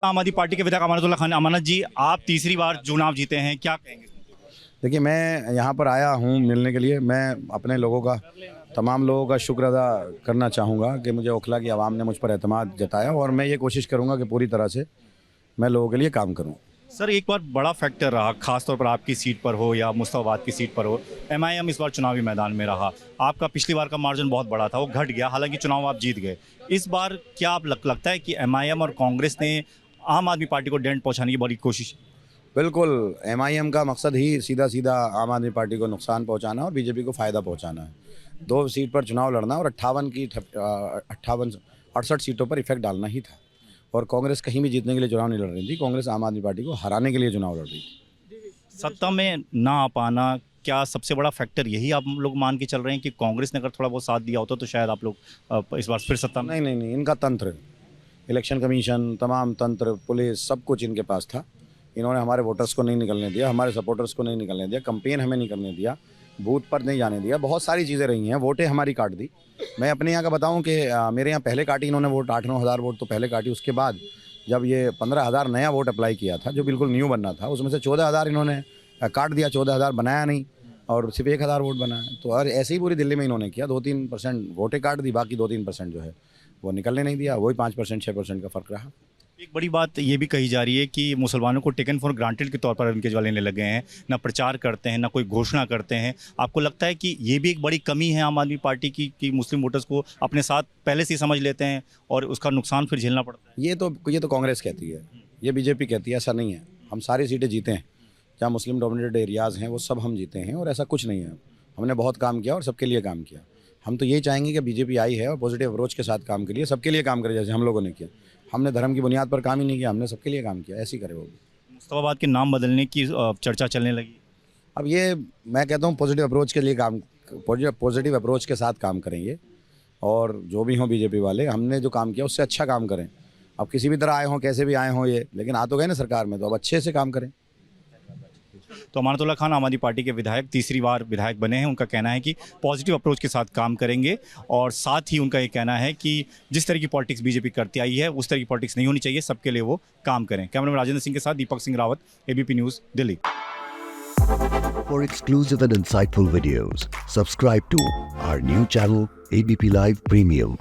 आम आदमी पार्टी के विधायक अमानतुल्लाह खान अमानत जी, आप तीसरी बार चुनाव जीते हैं, क्या कहेंगे? देखिए, मैं यहाँ पर आया हूँ मिलने के लिए। मैं अपने लोगों का, तमाम लोगों का शुक्र अदा करना चाहूँगा कि मुझे ओखला की आवाम ने मुझ पर एतमाद जताया, और मैं ये कोशिश करूँगा कि पूरी तरह से मैं लोगों के लिए काम करूँ। सर, एक बार बड़ा फैक्टर रहा, खासतौर पर आपकी सीट पर हो या मुस्ताबाद की सीट पर हो, एमआईएम इस बार चुनावी मैदान में रहा। आपका पिछली बार का मार्जिन बहुत बड़ा था, वो घट गया, हालांकि चुनाव आप जीत गए। इस बार क्या आप लगता है कि एमआईएम और कांग्रेस ने आम आदमी पार्टी को डेंट पहुंचाने की बड़ी कोशिश? बिल्कुल, एमआईएम का मकसद ही सीधा सीधा आम आदमी पार्टी को नुकसान पहुँचाना और बीजेपी को फ़ायदा पहुँचाना है। 2 सीट पर चुनाव लड़ना और 68 सीटों पर इफेक्ट डालना ही था। और कांग्रेस कहीं भी जीतने के लिए चुनाव नहीं लड़ रही थी, कांग्रेस आम आदमी पार्टी को हराने के लिए चुनाव लड़ रही थी। सत्ता में ना आ पाना क्या सबसे बड़ा फैक्टर यही आप लोग मान के चल रहे हैं कि कांग्रेस ने अगर थोड़ा बहुत साथ दिया होता तो शायद आप लोग इस बार फिर सत्ता में? नहीं, इनका तंत्र, इलेक्शन कमीशन, तमाम तंत्र, पुलिस, सब कुछ इनके पास था। इन्होंने हमारे वोटर्स को नहीं निकलने दिया, हमारे सपोर्टर्स को नहीं निकलने दिया, कैंपेन हमें नहीं करने दिया, बूथ पर नहीं जाने दिया, बहुत सारी चीज़ें रही हैं। वोटें हमारी काट दी। मैं अपने यहाँ का बताऊँ कि मेरे यहाँ पहले काटी इन्होंने वोट, 8-9 हज़ार वोट तो पहले काटी। उसके बाद जब ये 15,000 नया वोट अप्लाई किया था, जो बिल्कुल न्यू बनना था, उसमें से 14,000 इन्होंने काट दिया। 14,000 बनाया नहीं और सिर्फ 1,000 वोट बनाया। तो और ऐसे ही पूरी दिल्ली में इन्होंने किया। 2-3% वोटें काट दी, बाकी 2-3% जो है वो निकलने नहीं दिया। वही 5% 6% का फ़र्क रहा। एक बड़ी बात ये भी कही जा रही है कि मुसलमानों को टेकन फॉर ग्रांटेड के तौर पर उनके जवा लेने लगे हैं, ना प्रचार करते हैं, ना कोई घोषणा करते हैं। आपको लगता है कि ये भी एक बड़ी कमी है आम आदमी पार्टी की कि मुस्लिम वोटर्स को अपने साथ पहले से ही समझ लेते हैं और उसका नुकसान फिर झेलना पड़ता है? ये तो कांग्रेस कहती है, ये बीजेपी कहती है। ऐसा नहीं है। हम सारी सीटें जीते हैं, जहाँ मुस्लिम डोमिनेटेड एरियाज़ हैं वो सब हम जीते हैं, और ऐसा कुछ नहीं है। हमने बहुत काम किया और सबके लिए काम किया। हम तो यही चाहेंगे कि बीजेपी आई है और पॉजिटिव अप्रोच के साथ काम करिए, सबके लिए काम करे जैसे हम लोगों ने किया। हमने धर्म की बुनियाद पर काम ही नहीं किया, हमने सबके लिए काम किया। ऐसे ही करे वो भी। मुस्तफाबाद के नाम बदलने की चर्चा चलने लगी। अब ये मैं कहता हूँ पॉजिटिव अप्रोच के लिए काम, पॉजिटिव अप्रोच के साथ काम करेंगे, और जो भी हों बीजेपी वाले, हमने जो काम किया उससे अच्छा काम करें। अब किसी भी तरह आए हों, कैसे भी आए हों ये, लेकिन आ तो गए ना सरकार में, तो अब अच्छे से काम करें। तो अमानतुल्लाह खान आम आदमी पार्टी के विधायक तीसरी बार विधायक बने हैं। उनका कहना है कि पॉजिटिव अप्रोच के साथ काम करेंगे, और साथ ही उनका ये कहना है कि जिस तरह की पॉलिटिक्स बीजेपी करती आई है उस तरह की पॉलिटिक्स नहीं होनी चाहिए, सबके लिए वो काम करें। कैमरामैन राजेंद्र सिंह के साथ Deepak Singh Rawat, ABP news, Delhi. For exclusive and insightful videos, subscribe to our new channel ABP Live Premium.